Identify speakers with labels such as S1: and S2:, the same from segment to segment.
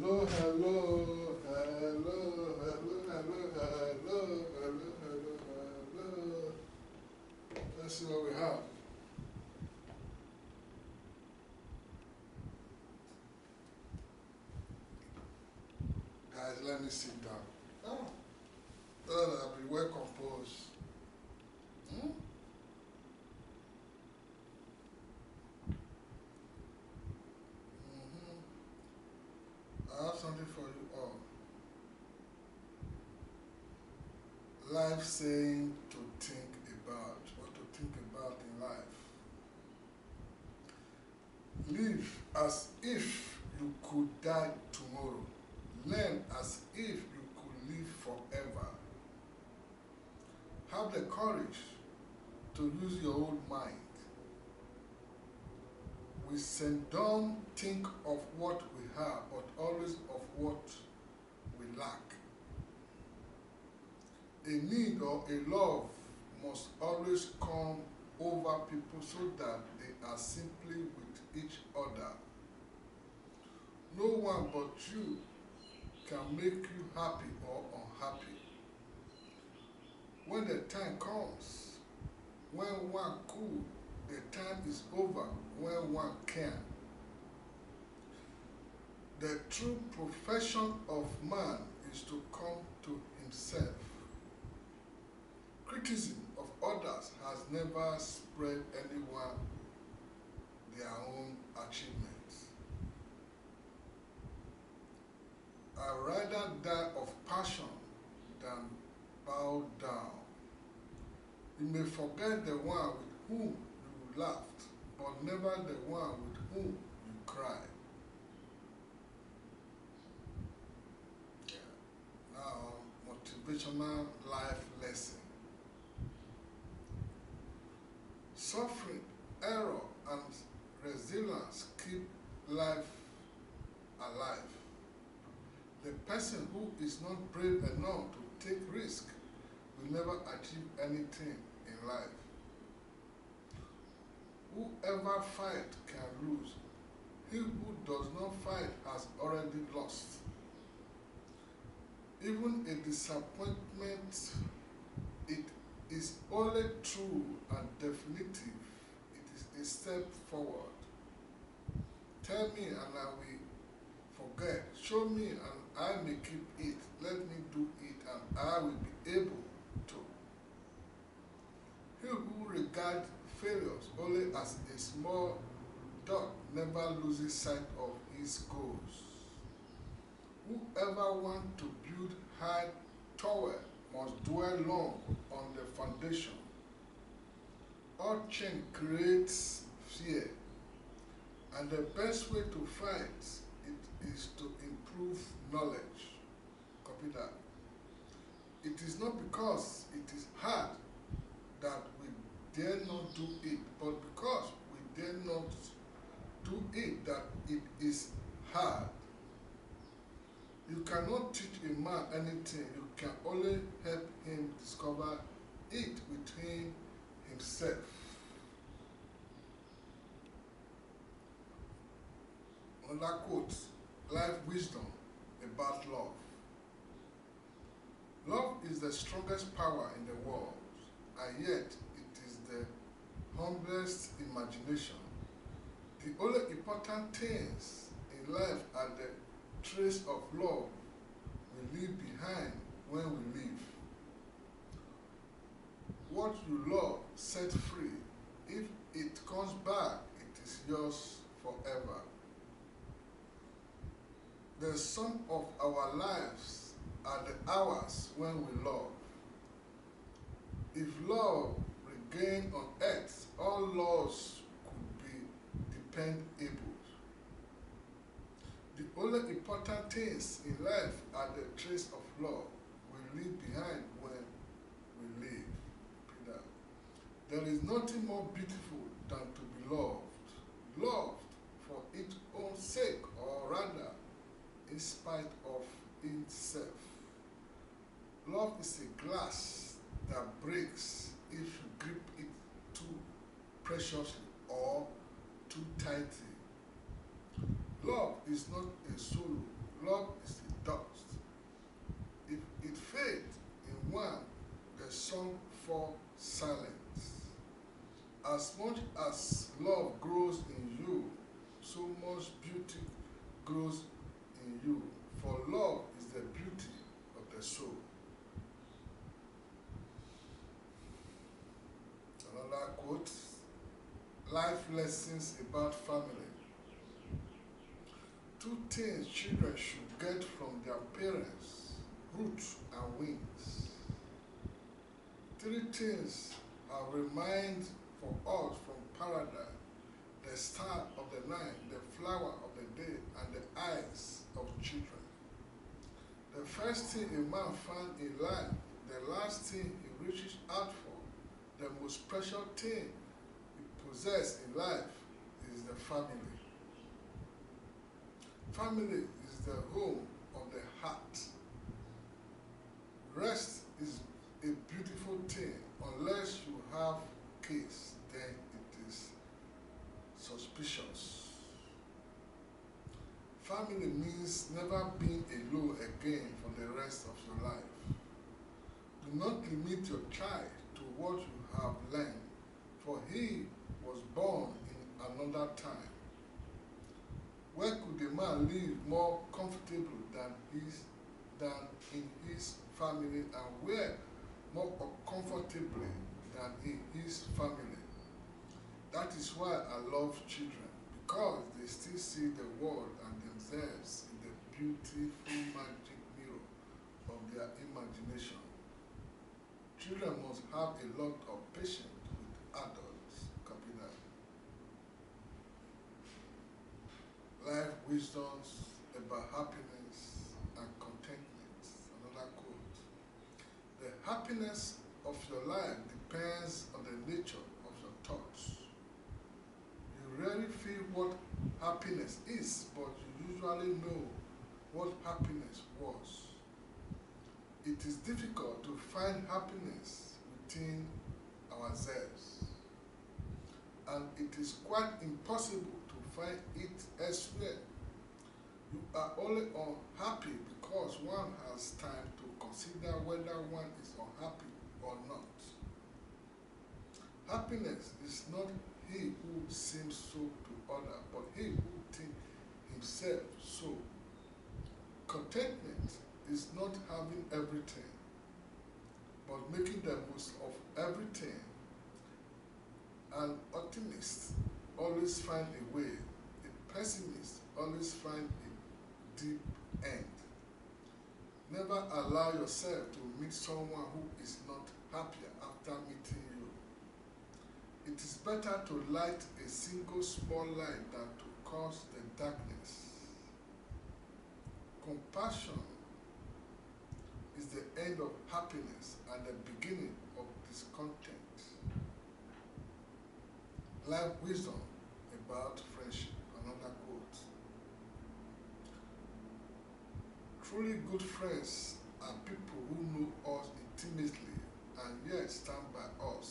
S1: Hello, hello, hello, hello, hello, hello, hello, hello, hello. Let's see what we have. Guys, let me sit down. Oh, I'll be well composed. Hmm? I have something for you all. Life saying to think about, what to think about in life. Live as if you could die tomorrow. Learn as if you could live forever. Have the courage to use your own mind. We seldom think of what we have, but always of what we lack. A need or a love must always come over people so that they are simply with each other. No one but you can make you happy or unhappy. When the time comes, when one could, the time is over when one can. The true profession of man is to come to himself. Criticism of others has never spread anyone their own achievements. I rather die of passion than bow down. You may forget the one with whom you laughed, but never the one with whom you cried. Yeah. Now, motivational life lesson. Suffering, error, and resilience keep life alive. The person who is not brave enough to take risk will never achieve anything in life. Whoever fights can lose. He who does not fight has already lost. Even a disappointment, it is only true and definitive. It is a step forward. Tell me and I will forget. Show me and I may keep it. Let me do it and I will be able to. He who regards failures only as a small dot never loses sight of his goals. Whoever wants to build high tower must dwell long on the foundation. All change creates fear, and the best way to fight it is to improve knowledge. Copy that. It is not because it is hard that we dare not do it, but because we dare not do it that it is hard. You cannot teach a man anything. You can only help him discover it within himself. Another quote, life wisdom about love. Love is the strongest power in the world, and yet it is the humblest imagination. The only important things in life are the trace of love we leave behind when we leave. What you love set free. If it comes back, it is yours forever. The sum of our lives are the hours when we love. If love regained on earth, all laws could be dependable. The only important things in life are the trace of love we leave behind when we leave. Peter. There is nothing more beautiful than to be loved. Loved for its own sake, or rather, in spite of itself. Love is a glass that breaks if you grip it too preciously or too tightly. Love is not a solo. Love is a dust. If it fades in one, the song falls silent. As much as love grows in you, so much beauty grows in you. For love is the beauty of the soul. Another quote, life lessons about family. Two things children should get from their parents, roots and wings. Three things are remind for us from paradise, the star of the night, the flower of the day, and the eyes of children. The first thing a man finds in life, the last thing he reaches out for, the most precious thing he possesses in life is the family. Family is the home of the heart. Rest is a beautiful thing unless you have kids, then it is suspicious. Family means never being alone again for the rest of your life. Do not limit your child to what you have learned, for he was born in another time. Where could a man live more comfortable than in his family, and where more comfortably than in his family? That is why I love children, because they still see the world and themselves in the beautiful magic mirror of their imagination. Children must have a lot of patience with adults. Copy that. Life wisdoms about happiness and contentment. Another quote. The happiness of your life depends on the nature of your thoughts. You rarely feel what happiness is, but you usually know what happiness was. It is difficult to find happiness within ourselves, and it is quite impossible to find it elsewhere. You are only unhappy because one has time to consider whether one is unhappy or not. Happiness is not he who seems so to others, but he who thinks himself so. Contentment is not having everything, but making the most of everything. An optimist always finds a way. A pessimist always finds a deep end. Never allow yourself to meet someone who is not happier after meeting you. It is better to light a single small light than to cause the darkness. Compassion is the end of happiness and the beginning of discontent. Life wisdom about friendship. Another quote. Truly good friends are people who know us intimately and yet stand by us.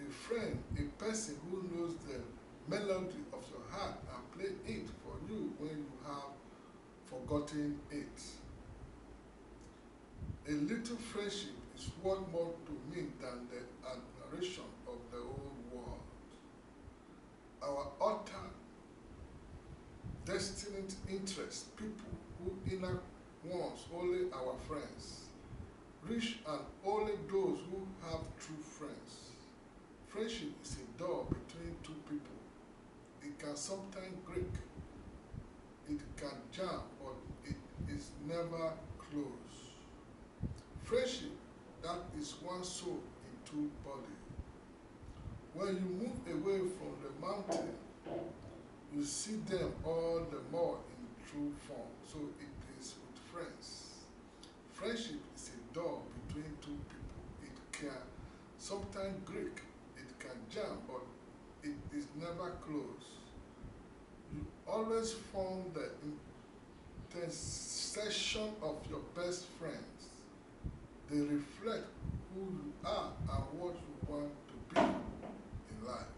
S1: A friend, a person who knows the melody of your heart and play it for you when you have forgotten it. A little friendship is worth more to me than the admiration of the whole world. Our utter destined interest, people who inner ones only our friends, rich and only those who have true friends. Friendship is a door between two people. It can sometimes break, it can jam, but it is never closed. Friendship, that is one soul in two bodies. When you move away from the mountain, you see them all the more in true form. So it is with friends. Friendship is a door between two people. It can sometimes break, it can jam, but it is never closed. You always form the intercession of your best friends. They reflect who you are and what you want to be in life.